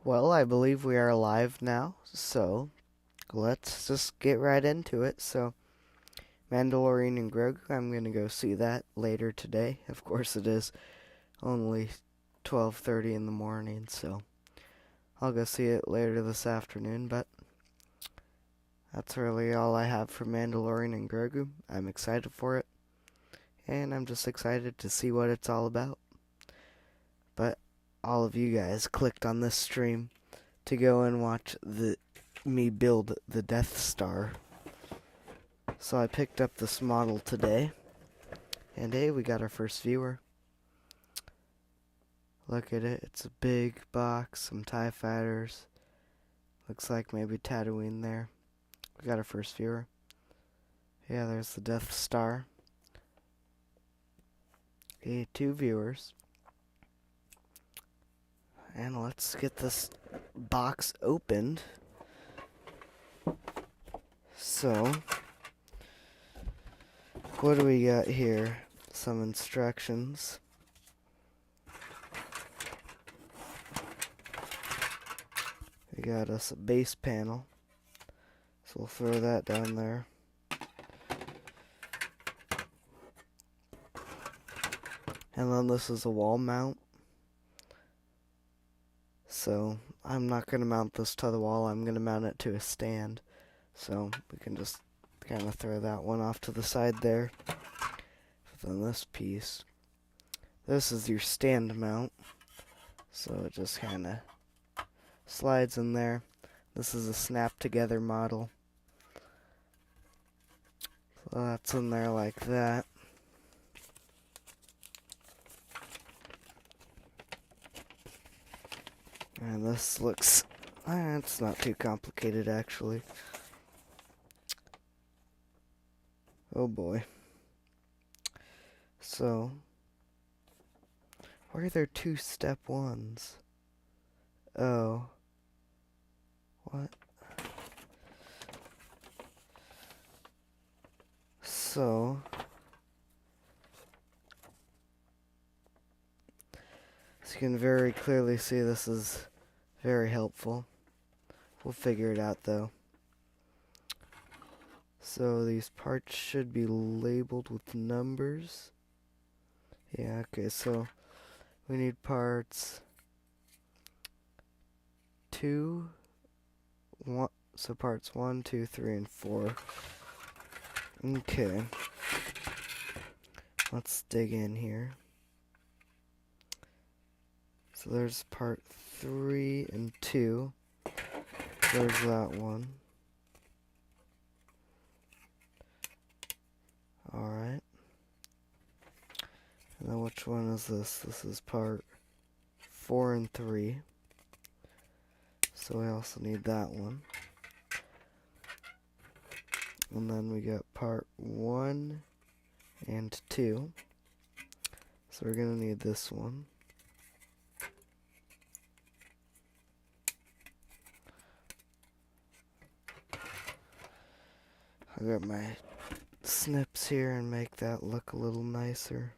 Well, I believe we are live now, so let's just get right into it. So, Mandalorian and Grogu, I'm going to go see that later today. Of course, it is only 12:30 in the morning, so I'll go see it later this afternoon, but that's really all I have for Mandalorian and Grogu. I'm excited for it, and I'm just excited to see what it's all about. But all of you guys clicked on this stream to go and watch me build the Death Star. So I picked up this model today, and hey, we got our first viewer. Look at it, it's a big box, some TIE fighters. Looks like maybe Tatooine there. We got our first viewer. Yeah, there's the Death Star. Okay, 2 viewers. And let's get this box opened. So, what do we got here? Some instructions. We got us a base panel. So we'll throw that down there. And then this is a wall mount. So I'm not going to mount this to the wall, I'm going to mount it to a stand. So we can just kind of throw that one off to the side there. Then this piece. This is your stand mount. So it just kind of slides in there. This is a snap together model. So that's in there like that. And this looks, it's not too complicated actually. Oh boy. So, why are there 2 step 1s? Oh. What? So, as you can very clearly see, this is very helpful. We'll figure it out though. So these parts should be labeled with numbers. Yeah, okay, so we need parts 2, 1, so parts 1, 2, 3, and 4. Okay. Let's dig in here. So there's part 3 and 2. There's that one. Alright. And then which one is this? This is part 4 and 3. So we also need that one. And then we got part 1 and 2. So we're going to need this one. I got my snips here and make that look a little nicer.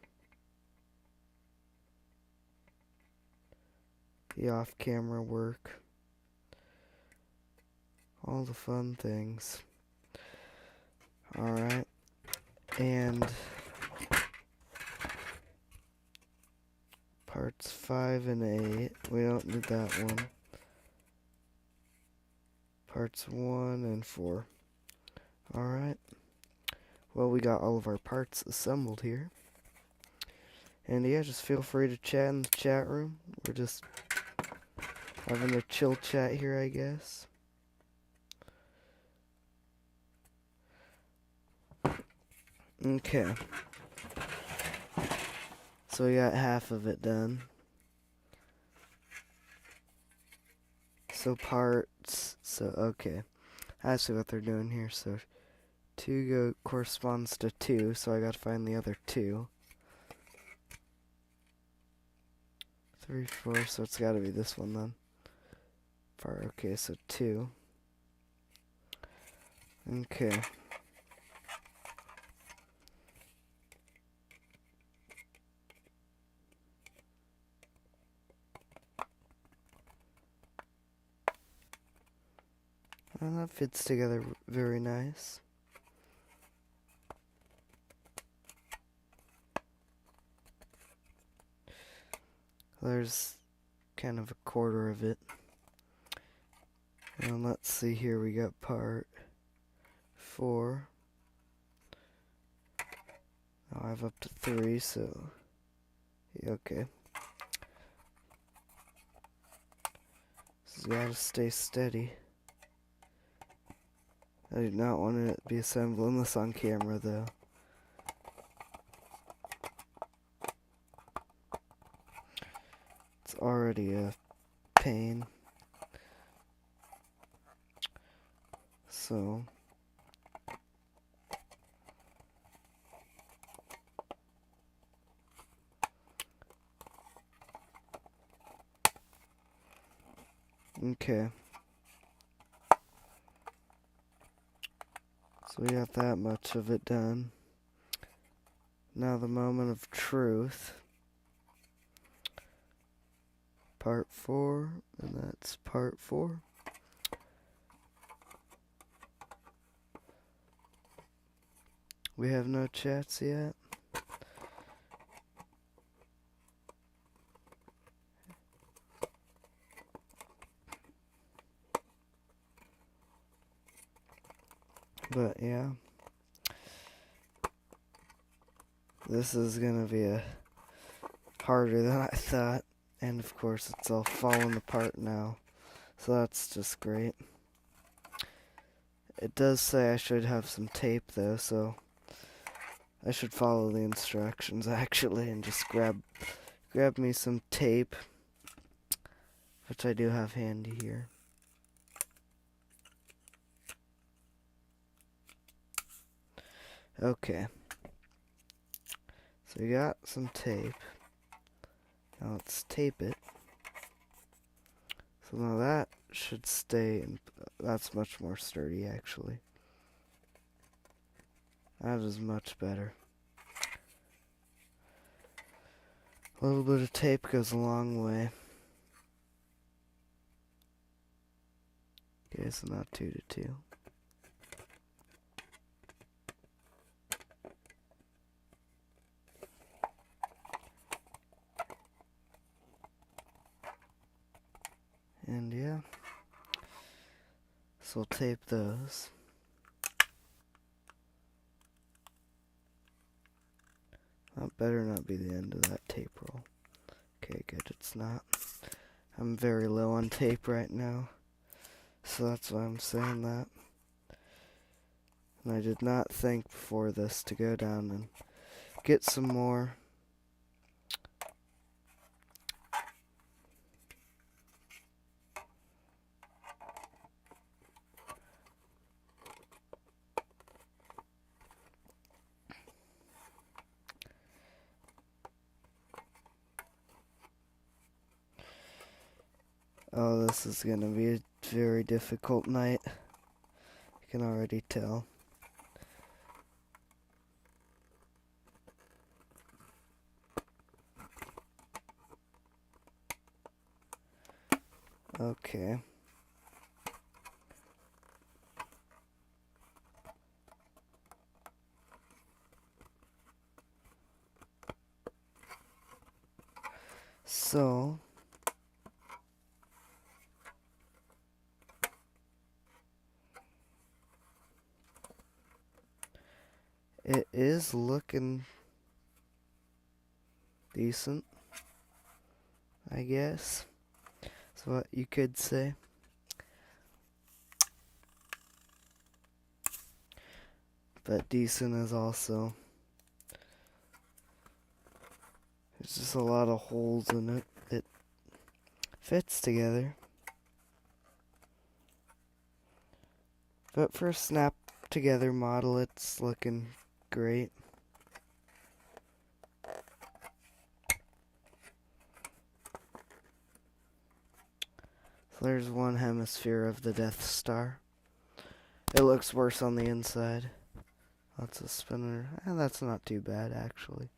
The off-camera work. All the fun things. Alright. And parts 5 and 8. We don't need that one. Parts 1 and 4. Alright. Well, we got all of our parts assembled here. And yeah, just feel free to chat in the chat room. We're just having a chill chat here, I guess. Okay. So we got half of it done. So parts, okay. I see what they're doing here, so 2 corresponds to 2, so I gotta find the other 2. 3, 4, so it's gotta be this one then. Okay, so 2. Okay. And that fits together very nice. There's kind of a quarter of it. And let's see here, we got part 4. Now I have up to 3, so yeah, okay. This has got to stay steady. I do not want to be assembling this on camera though. It's already a pain. So okay. So we got that much of it done. Now the moment of truth. Part 4, and that's part 4. We have no chats yet. But yeah. This is gonna be harder than I thought. And of course it's all falling apart now. So that's just great. It does say I should have some tape though, so I should follow the instructions actually and just grab me some tape, which I do have handy here. Okay. So we got some tape. Now let's tape it. So now that should stay, and that's much more sturdy actually. That is much better. A little bit of tape goes a long way. Okay, so now 2 to 2. And yeah, so we'll tape those. That better not be the end of that tape roll. Okay, good, it's not. I'm very low on tape right now, so that's why I'm saying that. And I did not think before this to go down and get some more. Oh, this is gonna be a very difficult night. I can already tell. Okay. So it is looking decent, I guess. That's what you could say. But decent is also, there's just a lot of holes in it. It fits together. But for a snap together model, it's looking great. So there's one hemisphere of the Death Star. It looks worse on the inside. Lots of spinner. That's not too bad, actually.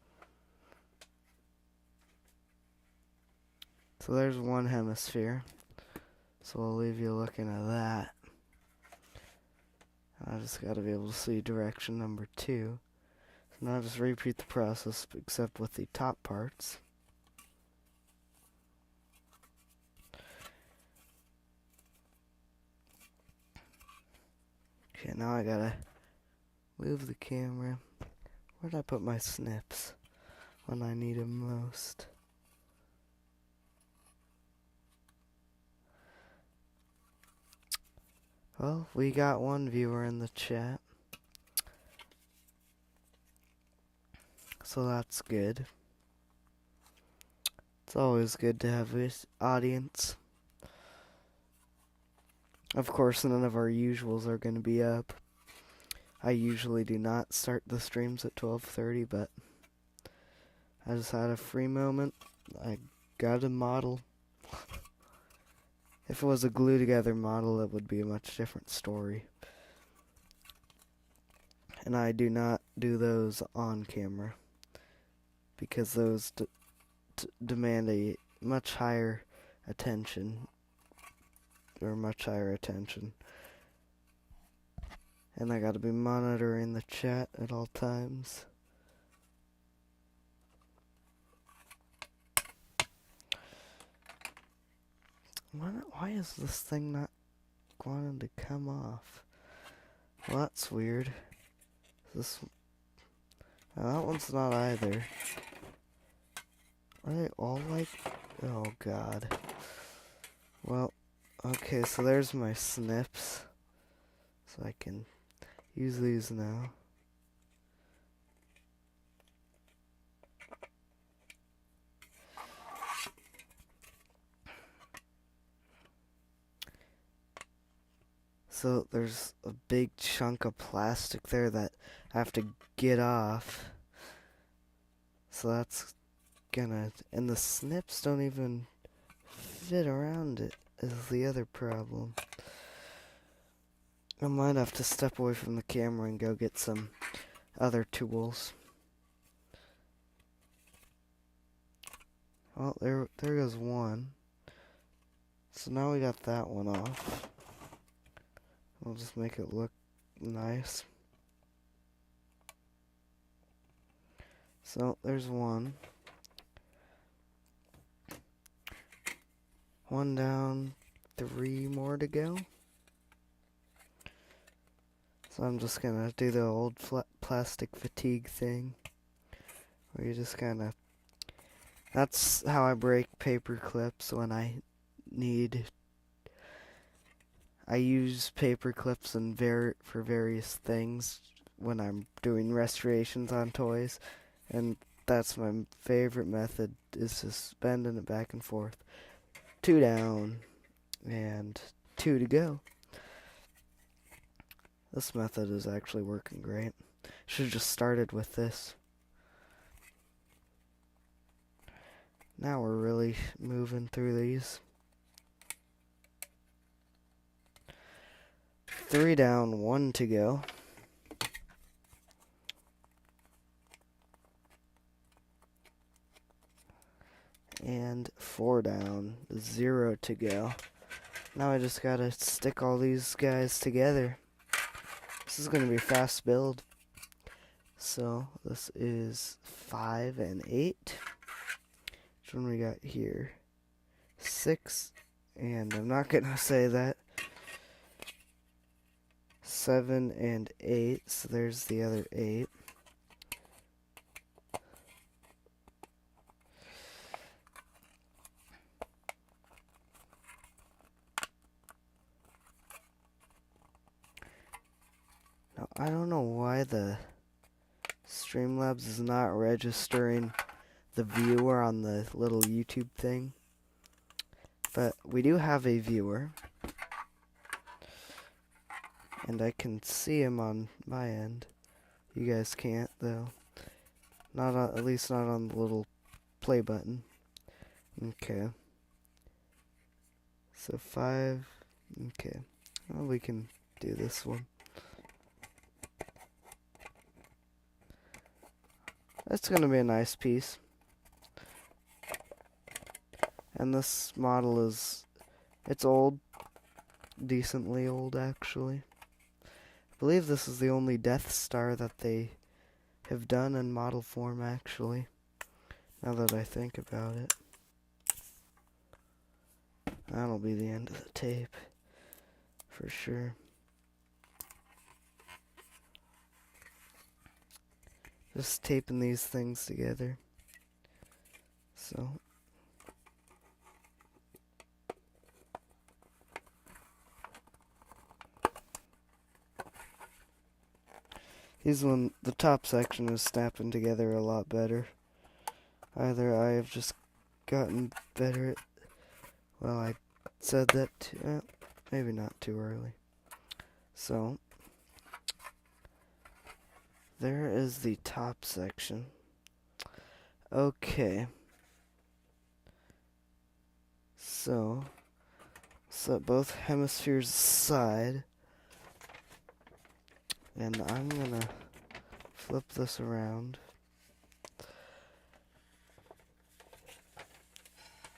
So there's one hemisphere. So I'll leave you looking at that. I just gotta be able to see direction number 2. So now just repeat the process except with the top parts. Okay, now I gotta move the camera. Where'd I put my snips when I need them most? Well, we got one viewer in the chat, so that's good. It's always good to have this audience. Of course, none of our usuals are going to be up. I usually do not start the streams at 12:30, but I just had a free moment. I got a model. If it was a glue-together model, it would be a much different story. And I do not do those on camera, because those demand a much higher attention. And I gotta be monitoring the chat at all times. Why is this thing not wanting to come off? Well, that's weird. That one's not either. Are they all like... Oh, God. Well, okay, so there's my snips. So I can use these now. So there's a big chunk of plastic there that I have to get off. So that's gonna... And the snips don't even fit around it, is the other problem. I might have to step away from the camera and go get some other tools. Well, there goes one. So now we got that one off. We'll just make it look nice. So there's one. One down, 3 more to go. So I'm just gonna do the old plastic fatigue thing, where you just kinda... That's how I break paper clips when I need... I use paper clips for various things when I'm doing restorations on toys, and that's my favorite method, is just bending it back and forth. 2 down, and 2 to go. This method is actually working great. Should have just started with this. Now we're really moving through these. 3 down, 1 to go. And 4 down, 0 to go. Now I just gotta stick all these guys together. This is gonna be a fast build. So this is 5 and 8. Which one we got here? 6, and I'm not gonna say that. 7 and 8, so there's the other 8. Now, I don't know why the Streamlabs is not registering the viewer on the little YouTube thing. But we do have a viewer. And I can see him on my end. You guys can't, though. Not on, at least not on the little play button. Okay. So 5. Okay. Well, we can do this one. That's gonna be a nice piece. And this model is... It's old. Decently old, actually. believe this is the only Death Star that they have done in model form, actually, now that I think about it. That'll be the end of the tape, for sure. Just taping these things together. So, the top section is snapping together a lot better. Either I have just gotten better at, well, I said that maybe not too early. So, there is the top section. Okay. So, set both hemispheres aside. And I'm gonna flip this around.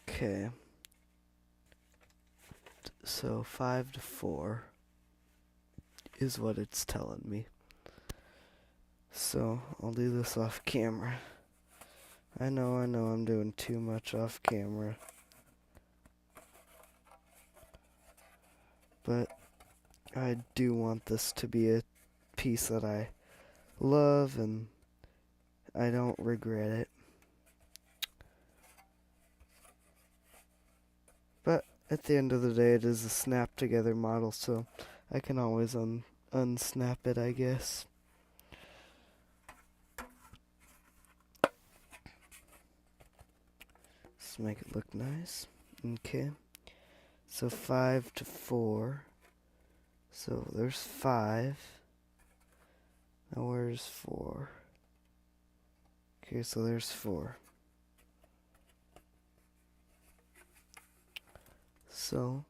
Okay. So 5 to 4 is what it's telling me. So I'll do this off camera. I know I'm doing too much off camera. But I do want this to be a piece that I love and I don't regret it. But at the end of the day, it is a snap together model, so I can always unsnap it, I guess. Let's make it look nice. Okay. So 5 to 4. So there's 5. Now where's 4? Okay, so there's 4. So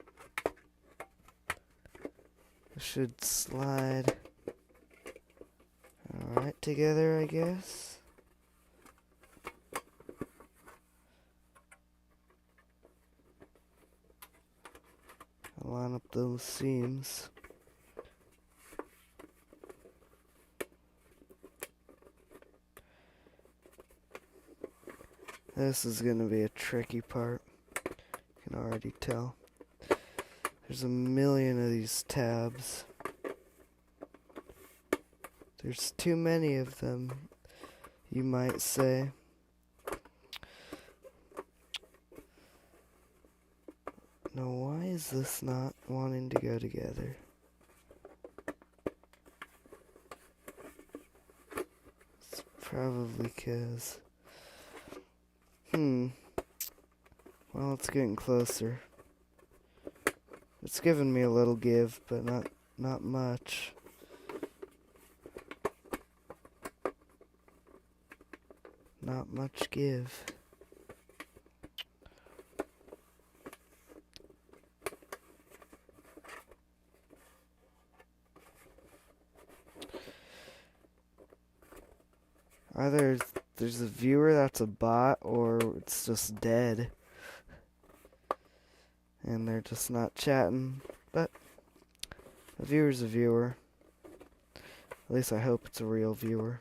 it should slide alright together, I guess. I'll line up those seams. This is going to be a tricky part. You can already tell. There's a million of these tabs. There's too many of them, you might say. Now, why is this not wanting to go together? It's probably because... Well, it's getting closer. It's giving me a little give, but not much. Not much give. Either there's a viewer that's a bot, or it's just dead. And they're just not chatting. But a viewer's a viewer. At least I hope it's a real viewer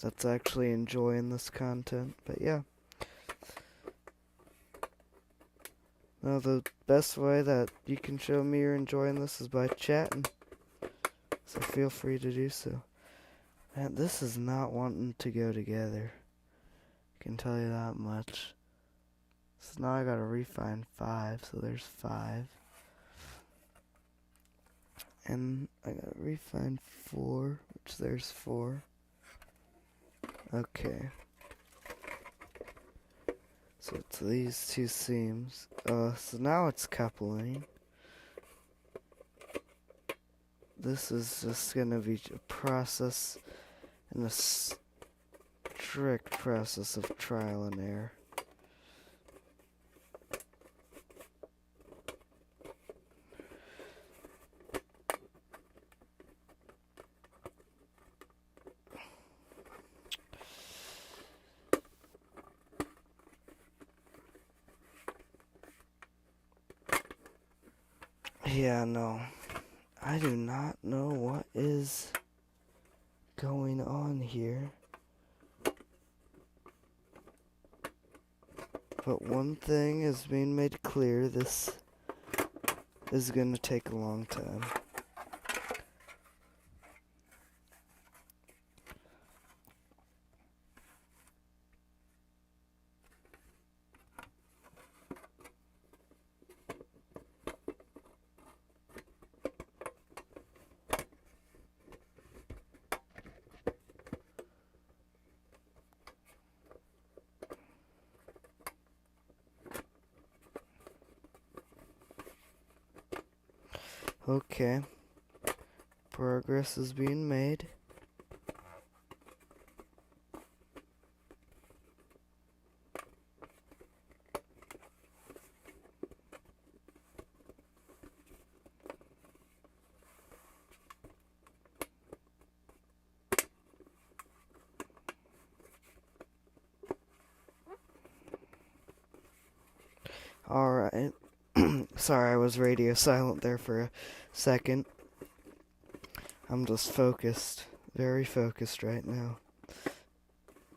that's actually enjoying this content. But yeah. Now the best way that you can show me you're enjoying this is by chatting. So feel free to do so. Man, this is not wanting to go together. I can tell you that much. So now I gotta refine 5, so there's 5. And I gotta refine 4, which there's 4. Okay. So it's these two seams. So now it's coupling. This is just gonna be a process, and a strict process of trial and error. Yeah, no. I do not know what is going on here. But one thing is being made clear, this is going to take a long time. Okay. Progress is being made. Alright. Sorry, I was radio silent there for a second. I'm just focused. Very focused right now.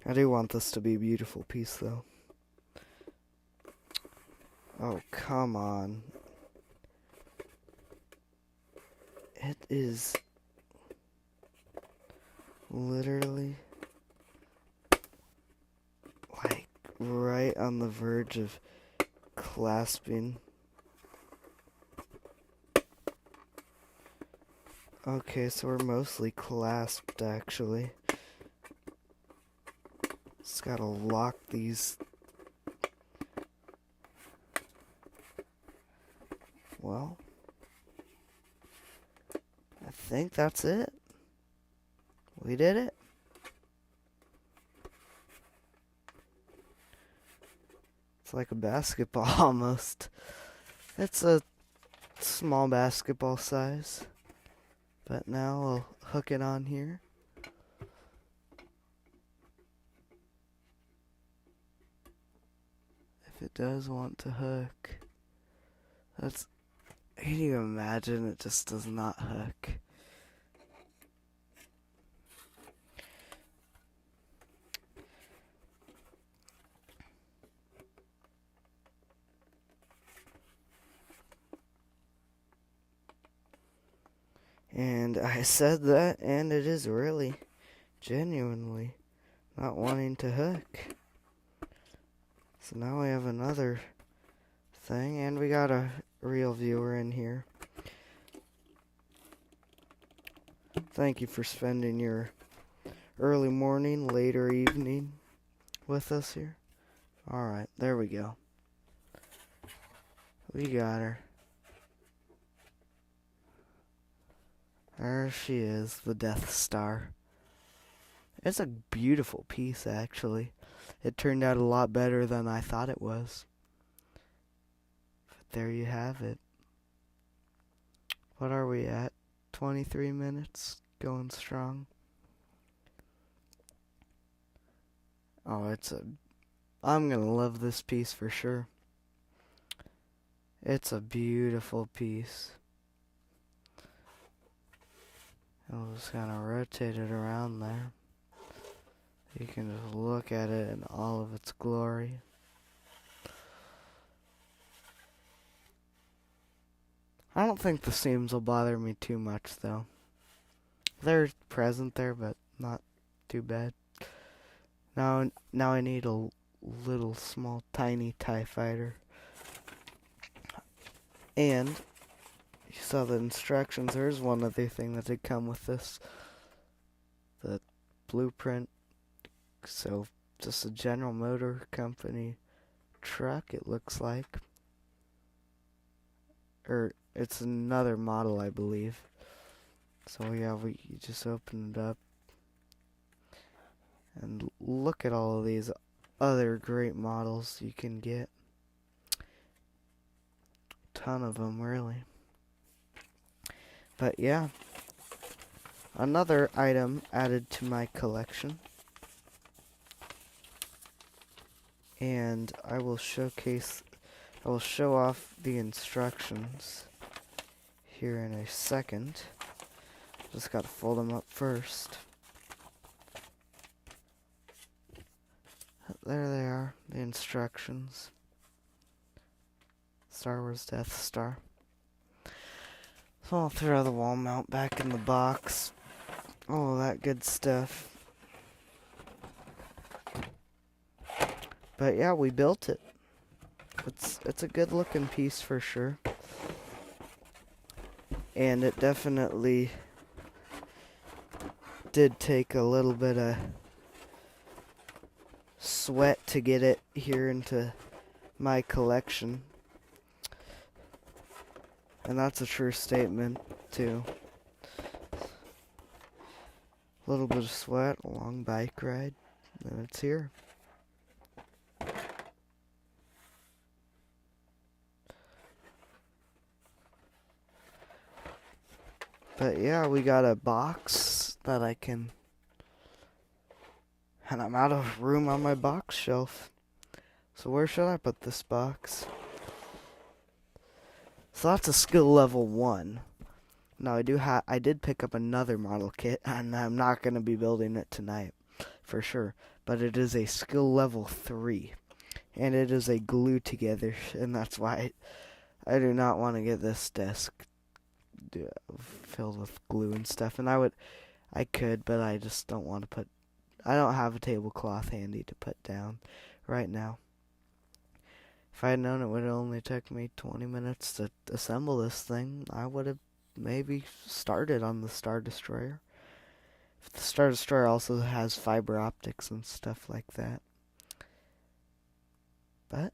I do want this to be a beautiful piece, though. Oh, come on. It is literally like right on the verge of clasping. Okay, so we're mostly clasped, actually. Just gotta lock these. Well, I think that's it. We did it. It's like a basketball almost. It's a small basketball size. But now I'll hook it on here. If it does want to hook. Can you imagine it just does not hook? And I said that, and it is really, genuinely not wanting to hook. So now we have another thing, and we got a real viewer in here. Thank you for spending your early morning, later evening with us here. Alright, there we go. We got her. There she is, the Death Star. It's a beautiful piece, actually. It turned out a lot better than I thought it was. But there you have it. What are we at? 23 minutes? Going strong. Oh, I'm gonna love this piece for sure. It's a beautiful piece. I'll just kind of rotate it around there. You can just look at it in all of its glory. I don't think the seams will bother me too much, though. They're present there, but not too bad. Now I need a little small tiny TIE fighter. And you saw the instructions. There's one other thing that did come with this. The blueprint. So just a General Motor Company truck, it looks like. Or it's another model, I believe. So yeah, you just open it up. And look at all of these other great models you can get. Ton of them, really. But yeah, another item added to my collection. And I will show off the instructions here in a second. Just gotta fold them up first. There they are, the instructions. Star Wars Death Star. So I'll throw the wall mount back in the box. All that good stuff. But yeah, we built it. It's a good looking piece for sure. And it definitely did take a little bit of sweat to get it here into my collection. And that's a true statement too. A little bit of sweat, a long bike ride, and it's here. But yeah, we got a box that I can... And I'm out of room on my box shelf. So where should I put this box? So that's a skill level 1. Now I did pick up another model kit, and I'm not going to be building it tonight, for sure. But it is a skill level 3. And it is a glue together, and that's why I do not want to get this desk filled with glue and stuff. And I could, but I just don't want to I don't have a tablecloth handy to put down right now. If I had known it would have only took me 20 minutes to assemble this thing, I would have maybe started on the Star Destroyer. If the Star Destroyer also has fiber optics and stuff like that. But,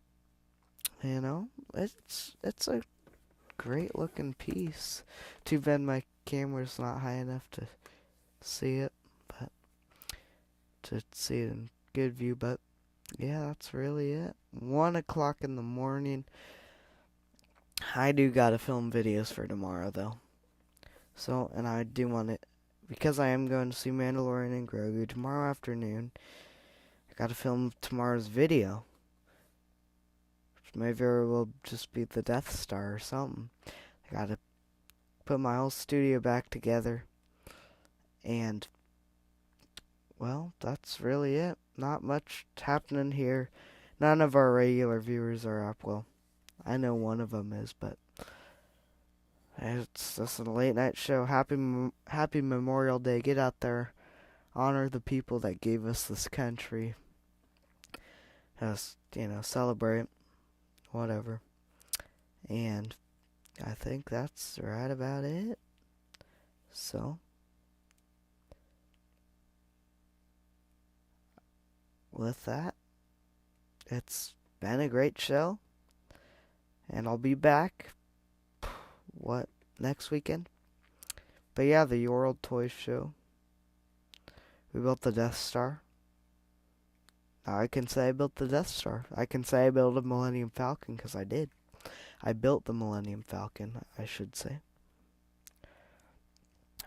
you know, it's a great looking piece. Too bad my camera's not high enough to see it, but to see it in good view. But yeah, that's really it. 1 o'clock in the morning. I do gotta film videos for tomorrow though. So, and I do want it, because I am going to see Mandalorian and Grogu tomorrow afternoon. I gotta film tomorrow's video, which may very well just be the Death Star or something. I gotta put my whole studio back together. And, well, that's really it. Not much happening here. None of our regular viewers are up. Well, I know one of them is, but it's just a late night show. Happy Memorial Day. Get out there. Honor the people that gave us this country. Just, celebrate. Whatever. And I think that's right about it. So, with that, it's been a great show. And I'll be back, next weekend? But yeah, the World Toys Show. We built the Death Star. Now I can say I built the Death Star. I can say I built a Millennium Falcon, because I did. I built the Millennium Falcon, I should say.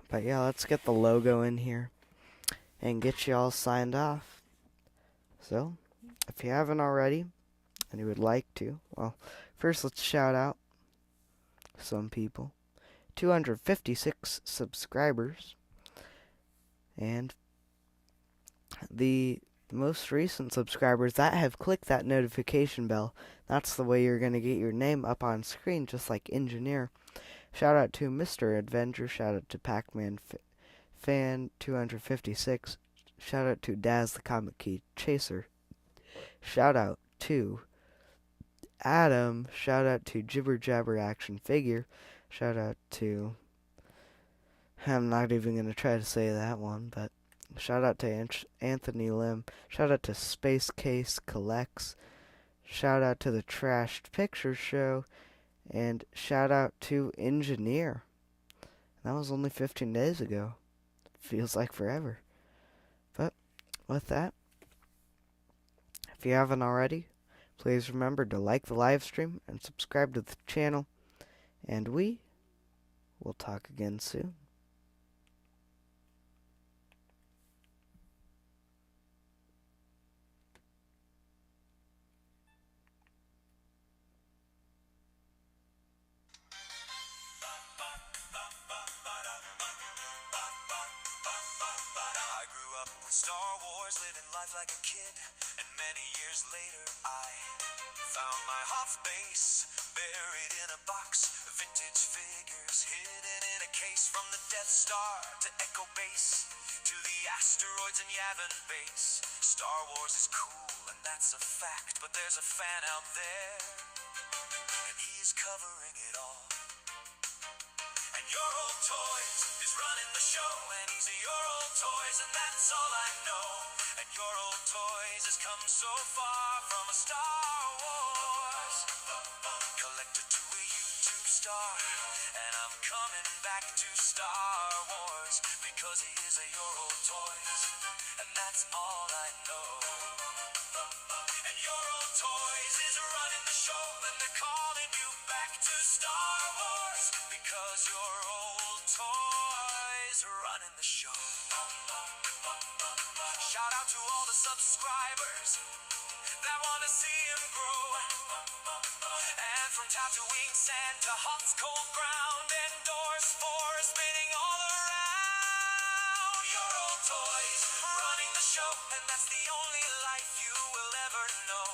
But yeah, let's get the logo in here and get you all signed off. So, if you haven't already, and you would like to, well, first let's shout out some people. 256 subscribers. And the most recent subscribers that have clicked that notification bell, that's the way you're going to get your name up on screen, just like Engineer. Shout out to Mr. Adventure. Shout out to Pac-Man Fan 256. Shout out to Daz the Comic Key Chaser. Shout out to Adam. Shout out to Jibber Jabber Action Figure. Shout out to... I'm not even going to try to say that one, but... Shout out to Anthony Lim. Shout out to Space Case Collects. Shout out to the Trashed Picture Show. And shout out to Engineer. That was only 15 days ago. Feels like forever. But with that, if you haven't already, please remember to like the live stream and subscribe to the channel. And we will talk again soon. life like a kid, and many years later I found my Hoth base buried in a box. Vintage figures hidden in a case, from the Death Star to Echo Base to the asteroids and Yavin Base. Star Wars is cool, and that's a fact, but there's a fan out there, and he's covering it all. And your old toys is running the show, and he's your old toys, and that's all I know. And your old toys has come so far from a Star Wars collector to a YouTube star, and I'm coming back to Star Wars because he is your old toys, and that's all I know. And your old toys is running the show, and they're calling you back to Star Wars because your old toys are running the show. Shout out to all the subscribers that want to see him grow, and from Tatooine sand to Hoth's cold ground, endorse for spinning all around. Your old toys running the show, and that's the only life you will ever know.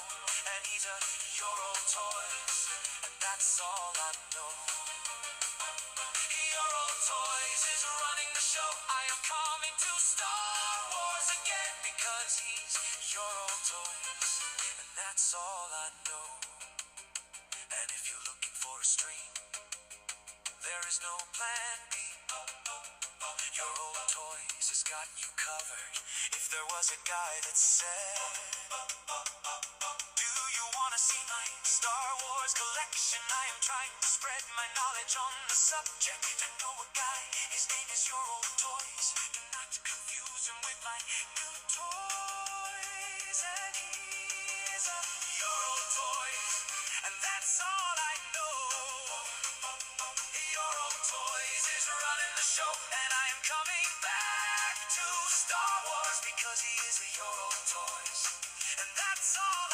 And he's your old toys, and that's all I know. Your old toys is running the show. I am coming to Star Wars again because he's your old toys, and that's all I know. And if you're looking for a stream, there is no plan B. Your old toys has got you covered. If there was a guy that said, do you want to see my Star Wars collection? I am trying to spread my knowledge on the subject. I know a guy, his name is Your Old Toys. Do not confuse him with my new toys. And he is your old toys, and that's all I know. Your old toys is running the show, and I am coming back to Star Wars because he is your old toys, and that's all